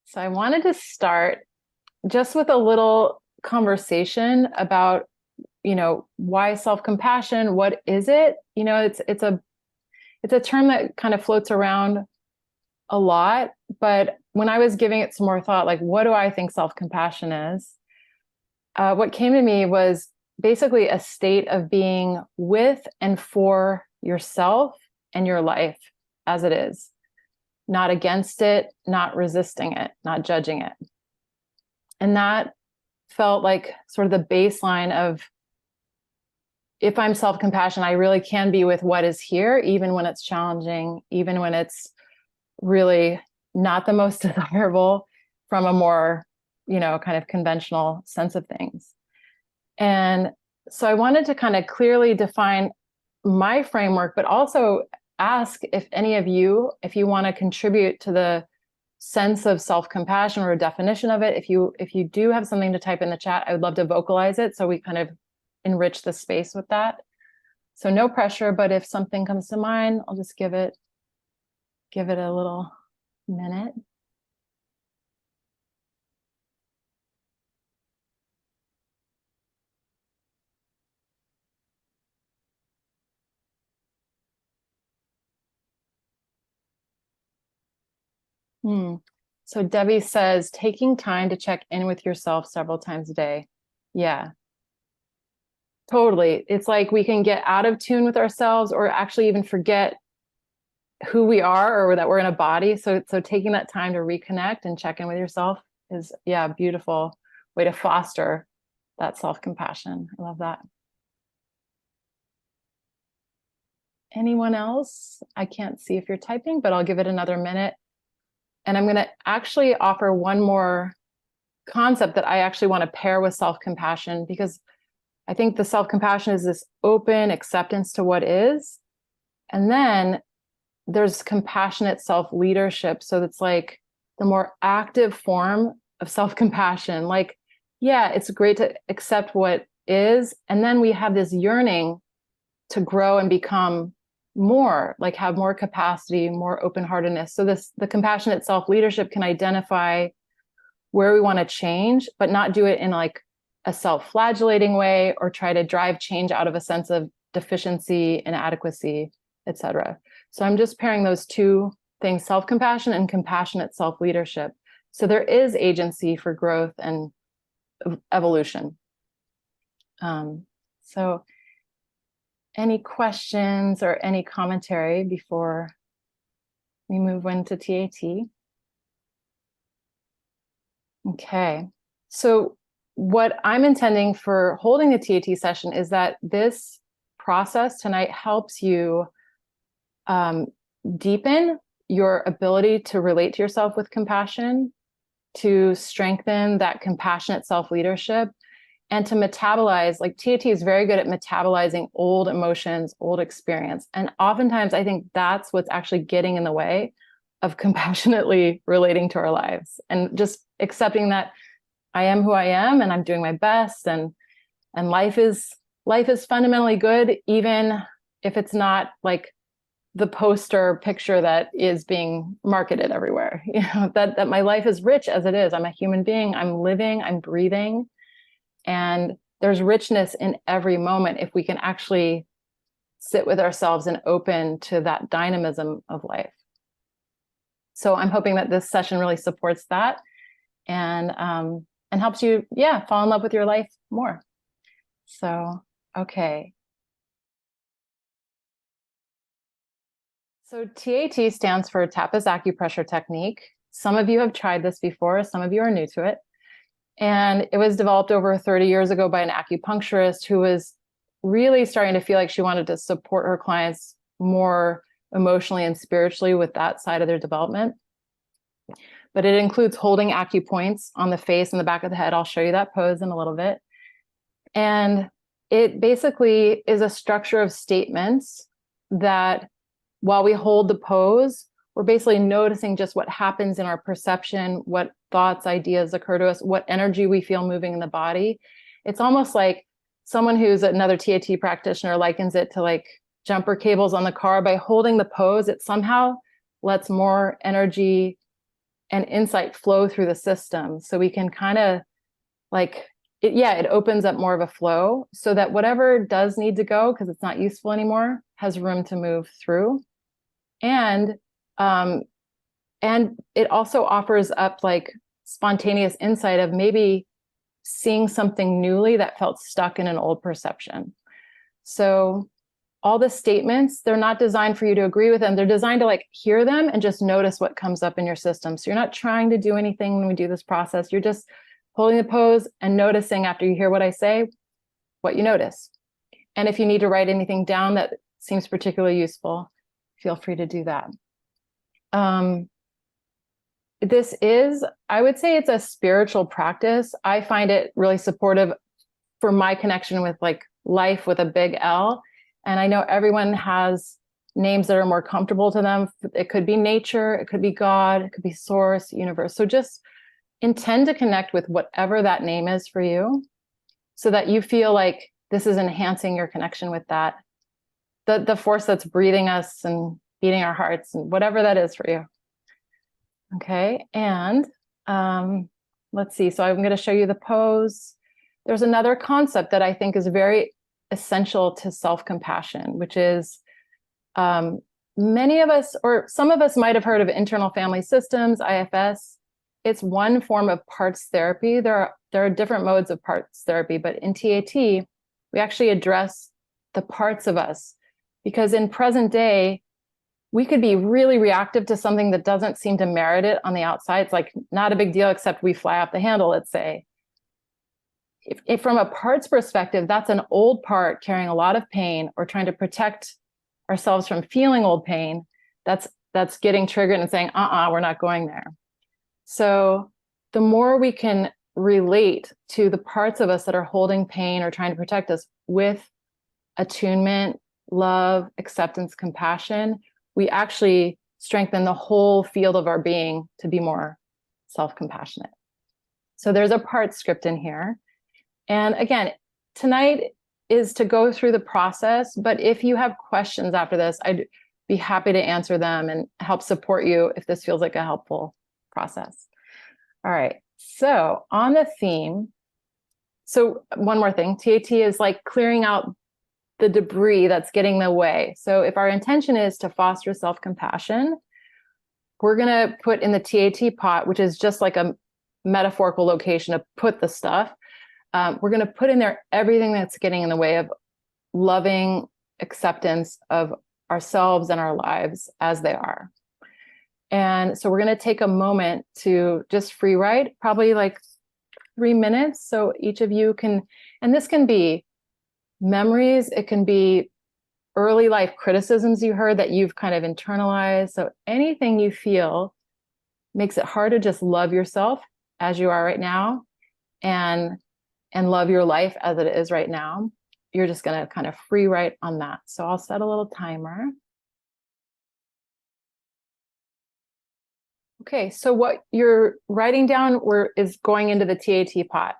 So I wanted to start just with a little conversation about, why self-compassion? What is it? It's a term that kind of floats around a lot, but when I was giving it some more thought, like, what do I think self-compassion is? What came to me was basically a state of being with and for yourself and your life as it is, not against it, not resisting it, not judging it. And that felt like sort of the baseline of, if I'm self-compassion, I really can be with what is here, even when it's challenging, even when it's really not the most desirable from a more, kind of conventional sense of things. And so I wanted to kind of clearly define my framework, but also ask if any of you, if you want to contribute to the sense of self-compassion or a definition of it, if you do have something to type in the chat, I would love to vocalize it so we kind of enrich the space with that. So no pressure, but if something comes to mind, I'll just give it a little minute. So Debbie says, taking time to check in with yourself several times a day. Yeah, totally. It's like we can get out of tune with ourselves or actually even forget who we are or that we're in a body. So taking that time to reconnect and check in with yourself is, a beautiful way to foster that self-compassion. I love that. Anyone else? I can't see if you're typing, but I'll give it another minute. And I'm going to actually offer one more concept that I actually want to pair with self-compassion, because I think the self-compassion is this open acceptance to what is. And then there's compassionate self-leadership. So it's like the more active form of self-compassion. Like, yeah, it's great to accept what is. And then we have this yearning to grow and become more, like have more capacity, more open-heartedness. So the compassionate self-leadership can identify where we want to change, but not do it in like a self-flagellating way or try to drive change out of a sense of deficiency, inadequacy, etc. So I'm just pairing those two things, self-compassion and compassionate self-leadership. So there is agency for growth and evolution. So any questions or any commentary before we move into TAT? Okay, so what I'm intending for holding the TAT session is that this process tonight helps you deepen your ability to relate to yourself with compassion, to strengthen that compassionate self-leadership, and to metabolize. Like TAT is very good at metabolizing old emotions, old experience. And oftentimes I think that's what's actually getting in the way of compassionately relating to our lives, and just accepting that I am who I am and I'm doing my best, and life is fundamentally good, even if it's not like the poster picture that is being marketed everywhere. That my life is rich as it is. I'm a human being, I'm living, I'm breathing. And there's richness in every moment if we can actually sit with ourselves and open to that dynamism of life. So I'm hoping that this session really supports that and helps you, fall in love with your life more. So, okay. So TAT stands for Tapas Acupressure Technique. Some of you have tried this before, some of you are new to it. And it was developed over 30 years ago by an acupuncturist who was really starting to feel like she wanted to support her clients more emotionally and spiritually with that side of their development. But it includes holding acupoints on the face and the back of the head. I'll show you that pose in a little bit. And it basically is a structure of statements that, while we hold the pose, we're basically noticing just what happens in our perception, what thoughts, ideas occur to us, what energy we feel moving in the body. It's almost like someone who's another TAT practitioner likens it to like jumper cables on the car. By holding the pose, it somehow lets more energy and insight flow through the system. So we can kind of like, it opens up more of a flow so that whatever does need to go, because it's not useful anymore, has room to move through. And it also offers up like spontaneous insight of maybe seeing something newly that felt stuck in an old perception. So all the statements, they're not designed for you to agree with them. They're designed to like hear them and just notice what comes up in your system. So you're not trying to do anything when we do this process. You're just holding the pose and noticing after you hear what I say, what you notice. And if you need to write anything down that seems particularly useful, feel free to do that. This is, I would say it's a spiritual practice. I find it really supportive for my connection with like life with a big L. And I know everyone has names that are more comfortable to them. It could be nature, it could be God, it could be source, universe. So just intend to connect with whatever that name is for you so that you feel like this is enhancing your connection with that, the force that's breathing us and beating our hearts and whatever that is for you. Okay, and let's see. So I'm going to show you the pose. There's another concept that I think is very essential to self-compassion, which is many of us, or some of us might have heard of internal family systems, IFS. It's one form of parts therapy. There are different modes of parts therapy, but in TAT, we actually address the parts of us, because in present day, we could be really reactive to something that doesn't seem to merit it on the outside. It's like not a big deal, except we fly off the handle, let's say. If from a parts perspective, that's an old part carrying a lot of pain or trying to protect ourselves from feeling old pain, that's getting triggered and saying, we're not going there. So the more we can relate to the parts of us that are holding pain or trying to protect us with attunement, love, acceptance, compassion, we actually strengthen the whole field of our being to be more self-compassionate. So there's a part script in here. And again, tonight is to go through the process, but if you have questions after this, I'd be happy to answer them and help support you if this feels like a helpful process. All right, so on the theme, so one more thing, TAT is like clearing out the debris that's getting in the way. So if our intention is to foster self-compassion, we're going to put in the TAT pot, which is just like a metaphorical location to put the stuff. We're going to put in there everything that's getting in the way of loving acceptance of ourselves and our lives as they are. And so we're going to take a moment to just free write, probably like 3 minutes. So each of you can, and this can be memories, it can be early life criticisms you heard that you've kind of internalized. So anything you feel makes it hard to just love yourself as you are right now and love your life as it is right now. You're just going to kind of free write on that. So I'll set a little timer. Okay, so what you're writing down is going into the TAT pot.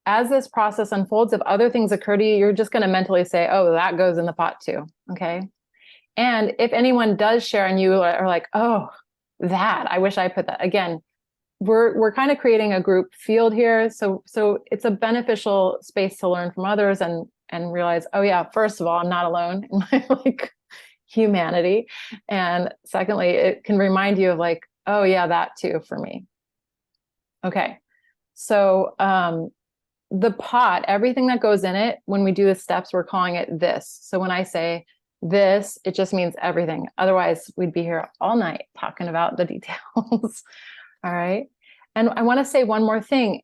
As this process unfolds, if other things occur to you, you're just going to mentally say, oh, that goes in the pot too, okay? And if anyone does share and you are like, oh, that, I wish I put that. Again, we're kind of creating a group field here. So it's a beneficial space to learn from others and realize, oh yeah, first of all, I'm not alone in my like humanity. And secondly, it can remind you of like, oh yeah, that too for me. Okay, so the pot, everything that goes in it, when we do the steps, we're calling it this. So when I say this, it just means everything. Otherwise, we'd be here all night talking about the details. All right. And I want to say one more thing.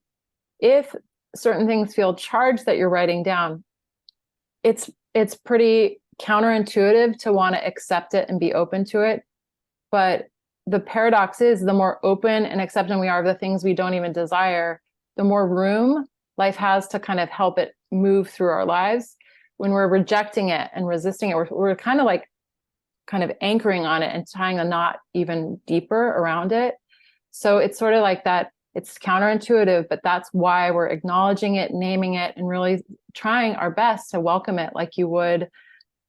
If certain things feel charged that you're writing down, it's pretty counterintuitive to want to accept it and be open to it. But the paradox is the more open and accepting we are of the things we don't even desire, the more room life has to kind of help it move through our lives. When we're rejecting it and resisting it, we're kind of anchoring on it and tying a knot even deeper around it. So it's sort of like that, it's counterintuitive, but that's why we're acknowledging it, naming it, and really trying our best to welcome it like you would,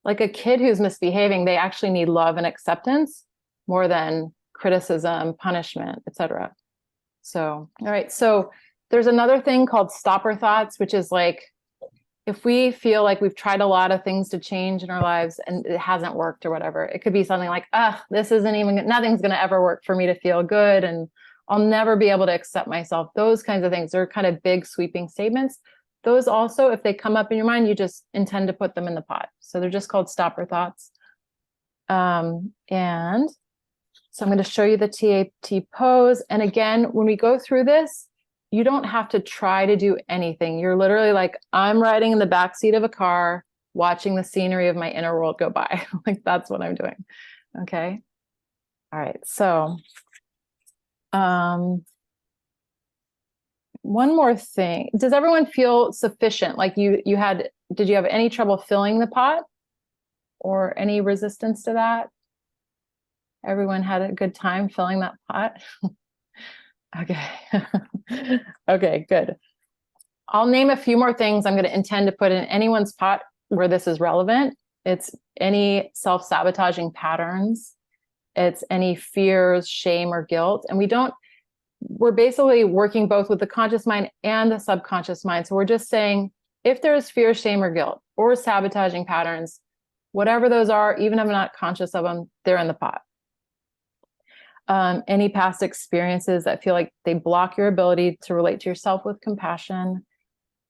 like a kid who's misbehaving. They actually need love and acceptance more than criticism, punishment, etc. So, all right. So there's another thing called stopper thoughts, which is like, if we feel like we've tried a lot of things to change in our lives and it hasn't worked or whatever, it could be something like, this isn't even, nothing's going to ever work for me to feel good. And I'll never be able to accept myself. Those kinds of things are kind of big sweeping statements. Those also, if they come up in your mind, you just intend to put them in the pot. So they're just called stopper thoughts. And so I'm going to show you the TAT pose. And again, when we go through this, you don't have to try to do anything. You're literally like, I'm riding in the backseat of a car, watching the scenery of my inner world go by. Like, that's what I'm doing. Okay. All right. So, one more thing. Does everyone feel sufficient? Like did you have any trouble filling the pot or any resistance to that? Everyone had a good time filling that pot? Okay. Okay, good. I'll name a few more things I'm going to intend to put in anyone's pot where this is relevant. It's any self-sabotaging patterns. It's any fears, shame, or guilt. And we're basically working both with the conscious mind and the subconscious mind. So we're just saying, if there's fear, shame, or guilt, or sabotaging patterns, whatever those are, even if I'm not conscious of them, they're in the pot. Any past experiences that feel like they block your ability to relate to yourself with compassion.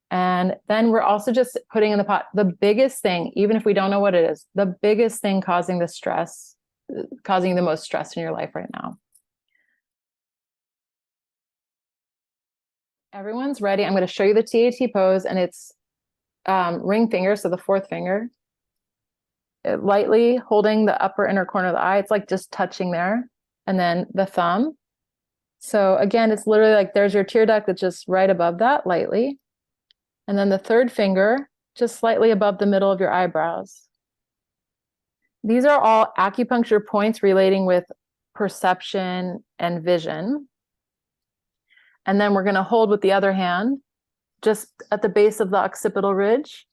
And then we're also just putting in the pot the biggest thing, even if we don't know what it is, the biggest thing causing the most stress in your life right now. Everyone's ready. I'm going to show you the TAT pose, and it's ring finger, so the fourth finger. Lightly holding the upper inner corner of the eye. It's like just touching there. And then the thumb. So again, it's literally like there's your tear duct that's just right above that, lightly. And then the third finger, just slightly above the middle of your eyebrows. These are all acupuncture points relating with perception and vision. And then we're going to hold with the other hand, just at the base of the occipital ridge.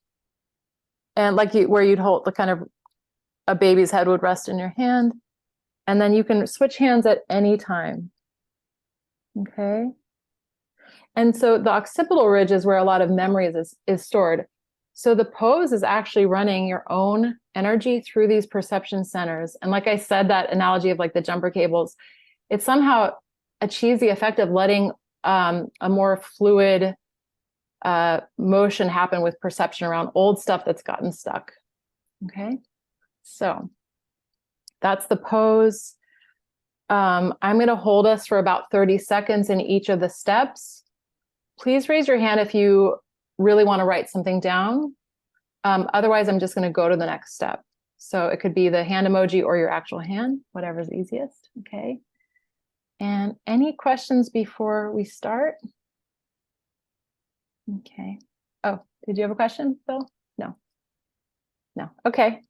And like where you'd hold the kind of a baby's head would rest in your hand. And then you can switch hands at any time. Okay. And so the occipital ridge is where a lot of memories is stored. So the pose is actually running your own energy through these perception centers. And like I said, that analogy of like the jumper cables, it somehow achieves the effect of letting a more fluid motion happen with perception around old stuff that's gotten stuck. Okay. So that's the pose. I'm going to hold us for about 30 seconds in each of the steps. Please raise your hand if you really want to write something down. Otherwise, I'm just going to go to the next step. So it could be the hand emoji or your actual hand, whatever's easiest. Okay. And any questions before we start? Okay. Oh, did you have a question, Bill? No. No. Okay.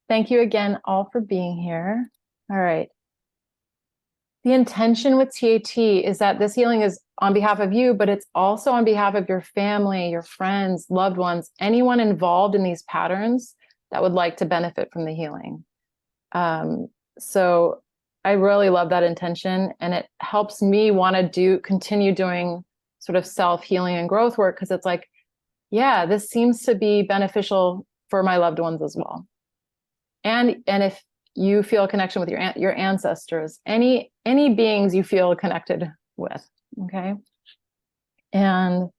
Thank you again all for being here. All right. The intention with TAT is that this healing is on behalf of you, but it's also on behalf of your family, your friends, loved ones, anyone involved in these patterns that would like to benefit from the healing. So I really love that intention, and it helps me want to continue doing sort of self-healing and growth work, because it's like, yeah, this seems to be beneficial for my loved ones as well. And if you feel a connection with your ancestors, any beings you feel connected with, okay? And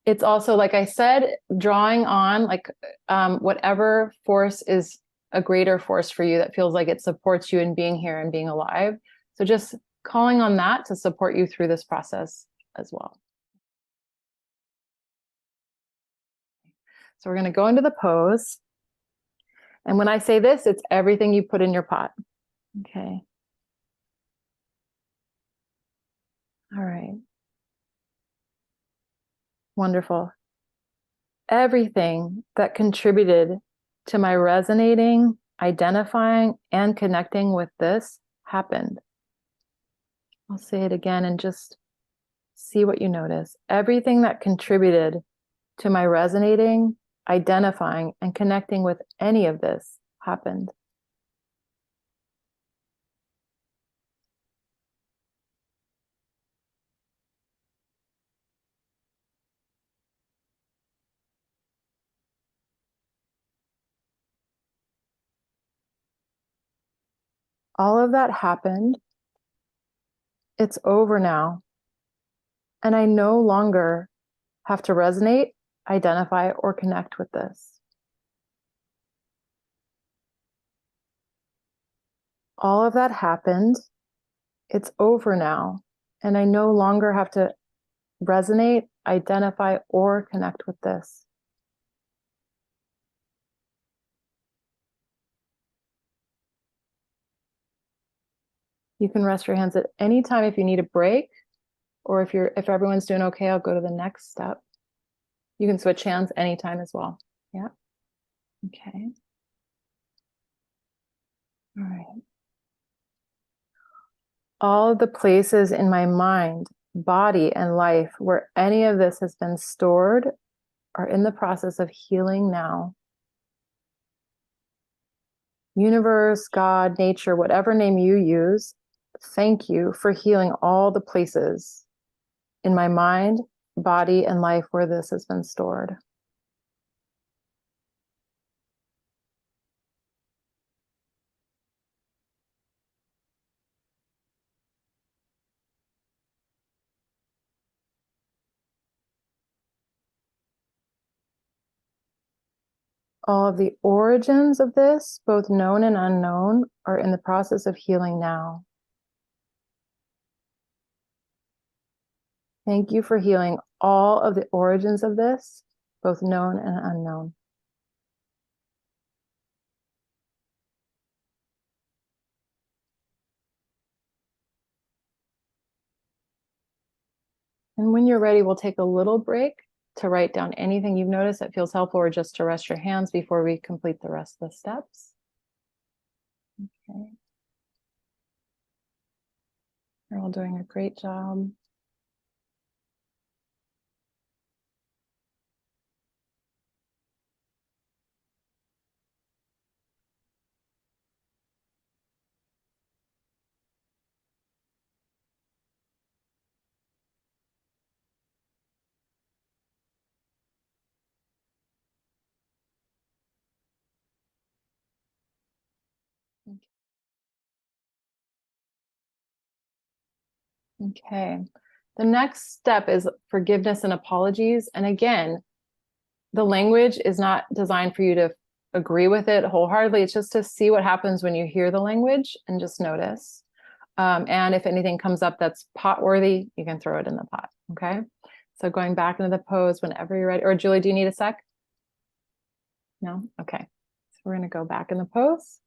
it's also, like I said, drawing on like whatever force is a greater force for you that feels like it supports you in being here and being alive. So just calling on that to support you through this process as well. So we're going to go into the pose. And when I say this, it's everything you put in your pot. Okay. All right. Wonderful. Everything that contributed to my resonating, identifying, and connecting with this happened. I'll say it again and just see what you notice. Everything that contributed to my resonating, identifying, and connecting with any of this happened. All of that happened. It's over now. And I no longer have to resonate, identify, or connect with this. All of that happened. It's over now. And I no longer have to resonate, identify, or connect with this. You can rest your hands at any time if you need a break, or if everyone's doing okay, I'll go to the next step. You can switch hands anytime as well. Yeah. Okay. All right. All of the places in my mind, body, and life where any of this has been stored are in the process of healing now. Universe, God, nature, whatever name you use, thank you for healing all the places in my mind, body, and life where this has been stored. All of the origins of this, both known and unknown, are in the process of healing now. Thank you for healing all of the origins of this, both known and unknown. And when you're ready, we'll take a little break to write down anything you've noticed that feels helpful, or just to rest your hands before we complete the rest of the steps. Okay. You're all doing a great job. Okay. The next step is forgiveness and apologies. And again, the language is not designed for you to agree with it wholeheartedly. It's just to see what happens when you hear the language and just notice. And if anything comes up that's pot worthy, you can throw it in the pot. Okay. So going back into the pose whenever you're ready. Or Julie, do you need a sec? No? Okay. So we're going to go back in the pose.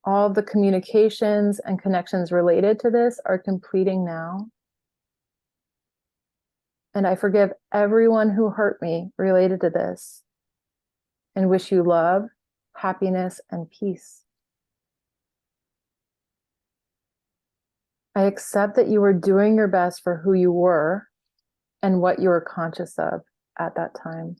All the communications and connections related to this are completing now. And I forgive everyone who hurt me related to this, and wish you love, happiness, and peace. I accept that you were doing your best for who you were and what you were conscious of at that time.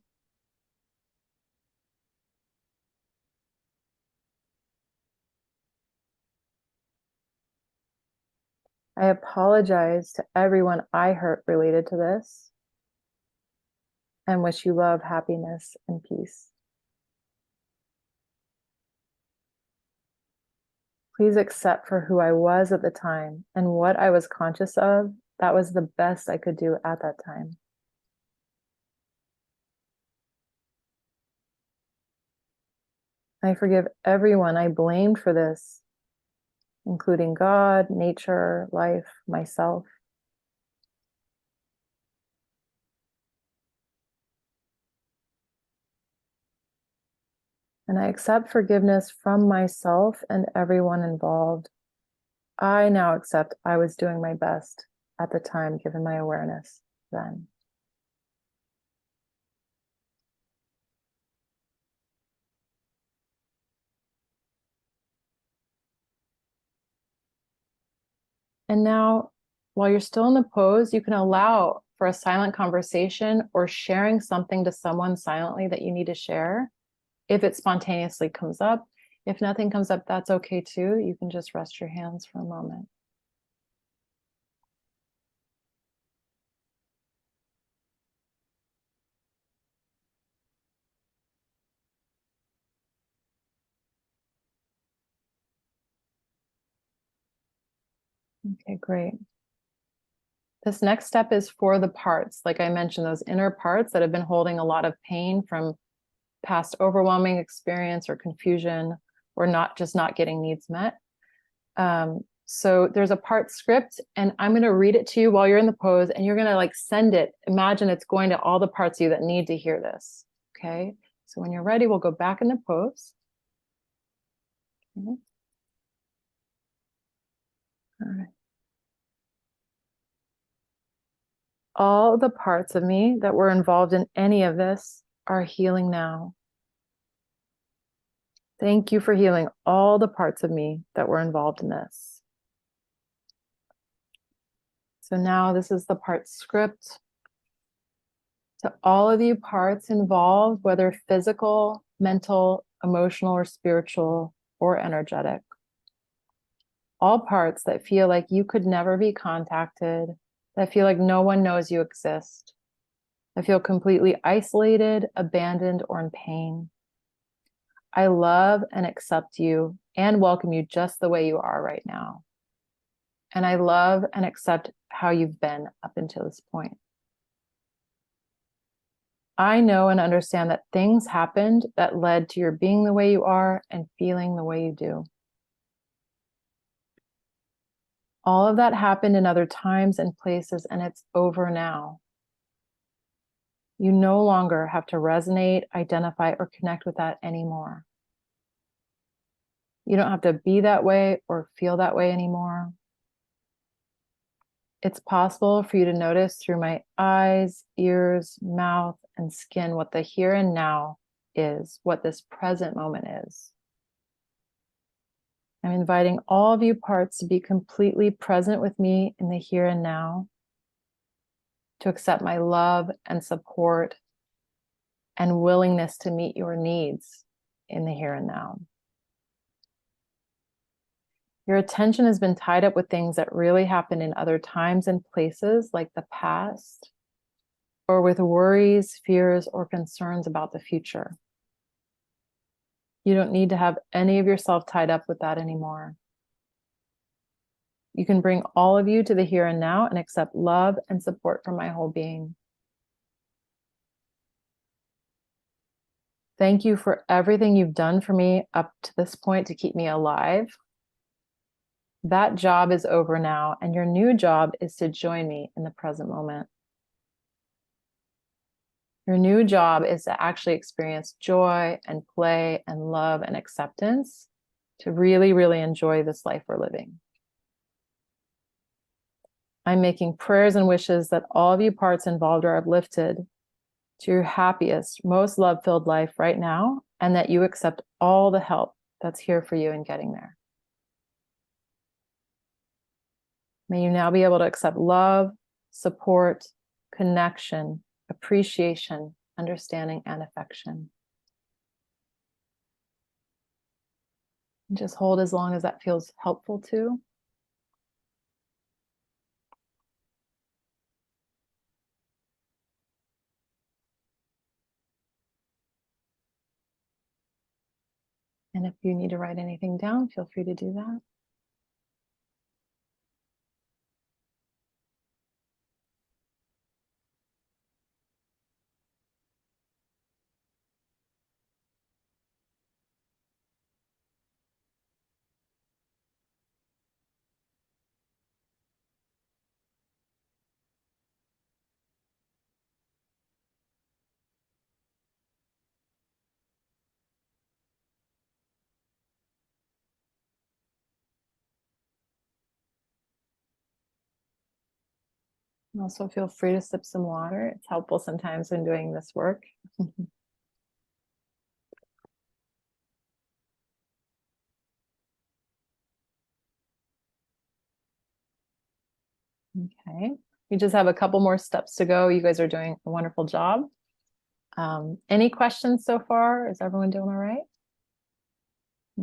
I apologize to everyone I hurt related to this, and wish you love, happiness, and peace. Please accept for who I was at the time and what I was conscious of. That was the best I could do at that time. I forgive everyone I blamed for this, including God, nature, life, myself. And I accept forgiveness from myself and everyone involved. I now accept I was doing my best at the time, given my awareness then. And now, while you're still in the pose, you can allow for a silent conversation or sharing something to someone silently that you need to share if it spontaneously comes up. If nothing comes up, that's okay too. You can just rest your hands for a moment. Okay, great. This next step is for the parts. Like I mentioned, those inner parts that have been holding a lot of pain from past overwhelming experience or confusion, or not getting needs met. So there's a part script, and I'm going to read it to you while you're in the pose, and you're going to like send it. Imagine it's going to all the parts of you that need to hear this. Okay. So when you're ready, we'll go back in the pose. Okay. All right. All the parts of me that were involved in any of this are healing now. Thank you for healing all the parts of me that were involved in this. So now this is the part script. To all of you parts involved, whether physical, mental, emotional, or spiritual, or energetic. All parts that feel like you could never be contacted, that feel like no one knows you exist, that feel completely isolated, abandoned, or in pain. I love and accept you and welcome you just the way you are right now. And I love and accept how you've been up until this point. I know and understand that things happened that led to your being the way you are and feeling the way you do. All of that happened in other times and places, and it's over now. You no longer have to resonate, identify, or connect with that anymore. You don't have to be that way or feel that way anymore. It's possible for you to notice through my eyes, ears, mouth, and skin what the here and now is, what this present moment is. I'm inviting all of you parts to be completely present with me in the here and now, to accept my love and support and willingness to meet your needs in the here and now. Your attention has been tied up with things that really happened in other times and places, like the past, or with worries, fears, or concerns about the future. You don't need to have any of yourself tied up with that anymore. You can bring all of you to the here and now and accept love and support from my whole being. Thank you for everything you've done for me up to this point to keep me alive. That job is over now, and your new job is to join me in the present moment. Your new job is to actually experience joy and play and love and acceptance, to really, really enjoy this life we're living. I'm making prayers and wishes that all of you parts involved are uplifted to your happiest, most love-filled life right now, and that you accept all the help that's here for you in getting there. May you now be able to accept love, support, connection, appreciation, understanding, and affection. And just hold as long as that feels helpful too. And if you need to write anything down, feel free to do that. And also feel free to sip some water. It's helpful sometimes when doing this work. Okay, we just have a couple more steps to go. You guys are doing a wonderful job. Any questions so far? Is everyone doing all right?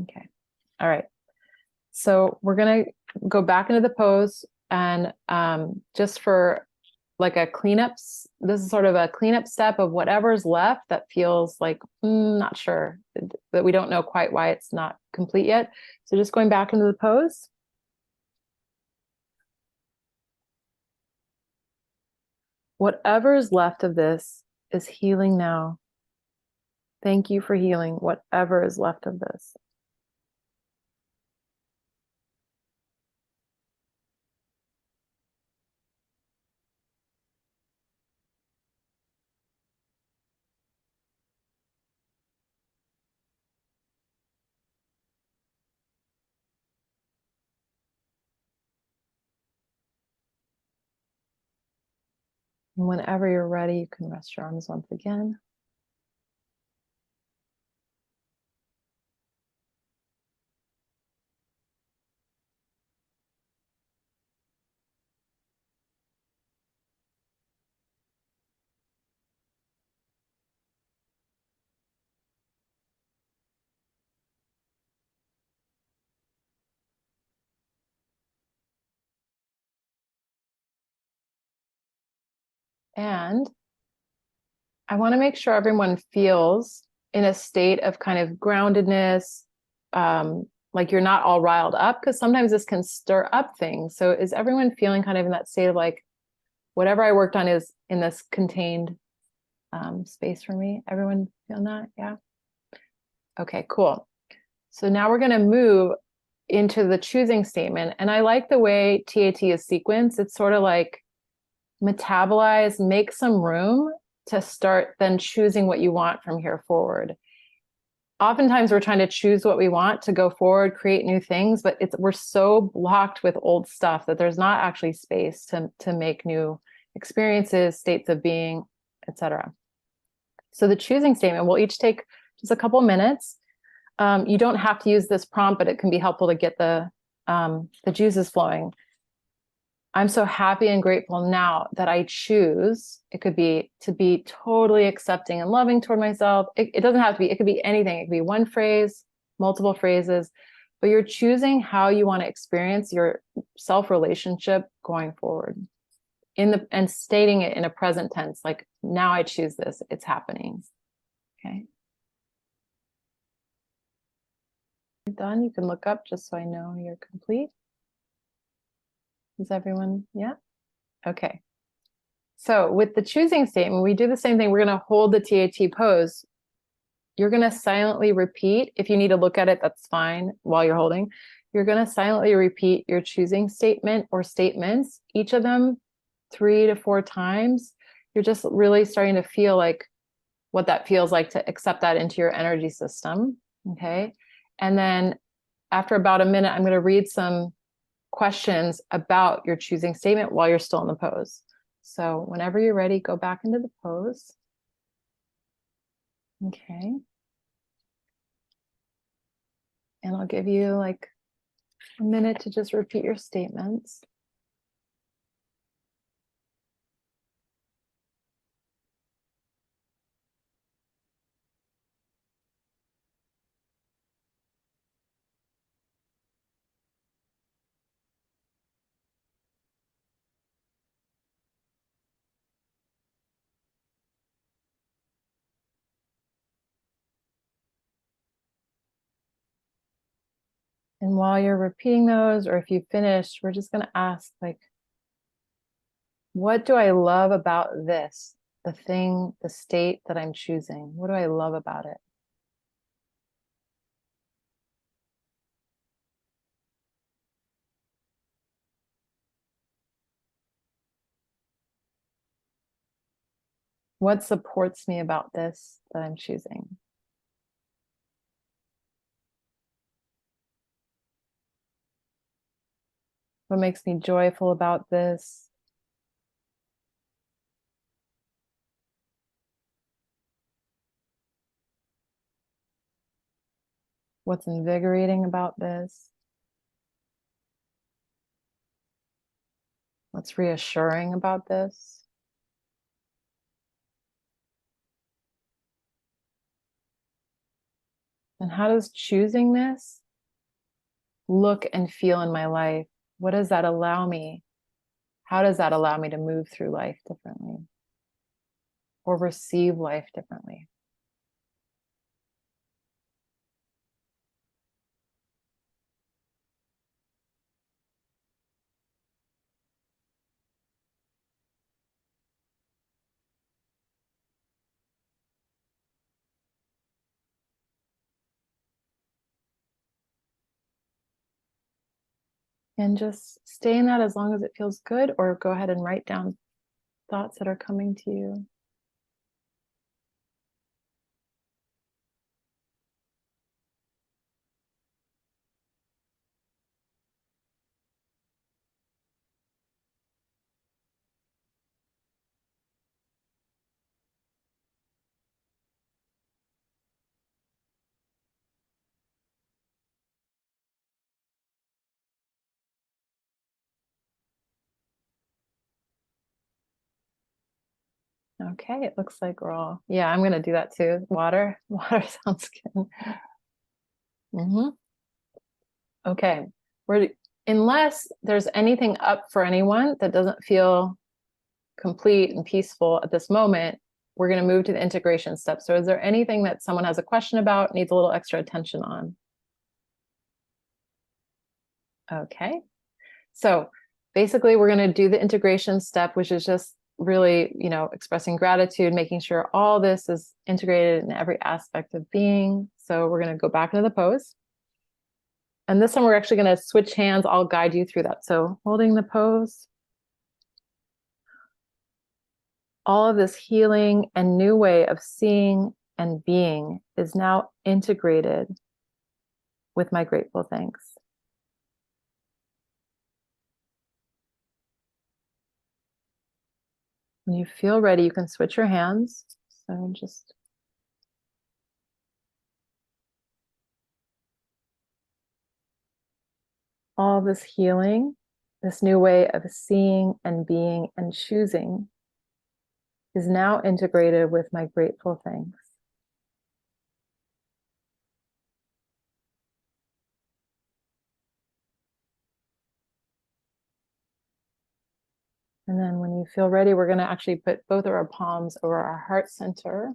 Okay, all right. So we're gonna go back into the pose, and just for like a cleanups, this is sort of a cleanup step of whatever's left that feels like not sure, that we don't know quite why it's not complete yet. So just going back into the pose. Whatever is left of this is healing now. Thank you for healing whatever is left of this. And whenever you're ready, you can rest your arms once again. And I want to make sure everyone feels in a state of kind of groundedness, like you're not all riled up, because sometimes this can stir up things. So is everyone feeling kind of in that state of like, whatever I worked on is in this contained space for me? Everyone feeling that? Yeah. Okay, cool. So now we're going to move into the choosing statement. And I like the way TAT is sequenced. It's sort of like metabolize, make some room to start then choosing what you want from here forward. Oftentimes we're trying to choose what we want to go forward, create new things, but we're so blocked with old stuff that there's not actually space to make new experiences, states of being, etc. So the choosing statement will each take just a couple minutes. You don't have to use this prompt, but it can be helpful to get the juices flowing. I'm so happy and grateful now that I choose, it could be to be totally accepting and loving toward myself. It doesn't have to be, it could be anything. It could be one phrase, multiple phrases, but you're choosing how you want to experience your self relationship going forward and stating it in a present tense, like now I choose this, it's happening. Okay. You're done. You can look up just so I know you're complete. Is everyone? Yeah. Okay. So with the choosing statement, we do the same thing. We're going to hold the TAT pose. You're going to silently repeat. If you need to look at it, that's fine while you're holding. You're going to silently repeat your choosing statement or statements, each of them 3 to 4 times. You're just really starting to feel like what that feels like to accept that into your energy system. Okay. And then after about a minute, I'm going to read some questions about your choosing statement while you're still in the pose. So whenever you're ready, go back into the pose. Okay. And I'll give you like a minute to just repeat your statements. And while you're repeating those, or if you finished, we're just going to ask, like, what do I love about this? The thing, the state that I'm choosing. What do I love about it? What supports me about this that I'm choosing? What makes me joyful about this? What's invigorating about this? What's reassuring about this? And how does choosing this look and feel in my life? What does that allow me? How does that allow me to move through life differently or receive life differently? And just stay in that as long as it feels good, or go ahead and write down thoughts that are coming to you. Okay, it looks like we're all, yeah, I'm gonna do that too. Water, water sounds good. Okay, we're, unless there's anything up for anyone that doesn't feel complete and peaceful at this moment, we're gonna move to the integration step. So is there anything that someone has a question about, needs a little extra attention on? Okay, so basically we're gonna do the integration step, which is just really, expressing gratitude, making sure all this is integrated in every aspect of being. So we're gonna go back into the pose. And this one, we're actually going to switch hands. I'll guide you through that. So holding the pose, all of this healing and new way of seeing and being is now integrated with my grateful thanks. When you feel ready, you can switch your hands. So just all this healing, this new way of seeing and being and choosing is now integrated with my grateful thanks. And then when you feel ready, we're going to actually put both of our palms over our heart center.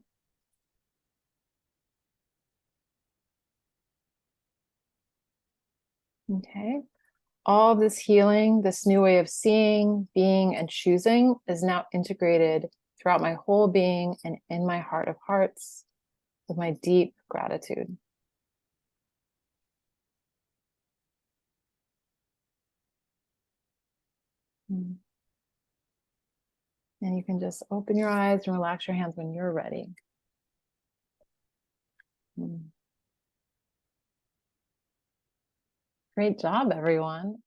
Okay. All this healing, this new way of seeing, being, and choosing is now integrated throughout my whole being and in my heart of hearts with my deep gratitude. And you can just open your eyes and relax your hands when you're ready. Great job, everyone.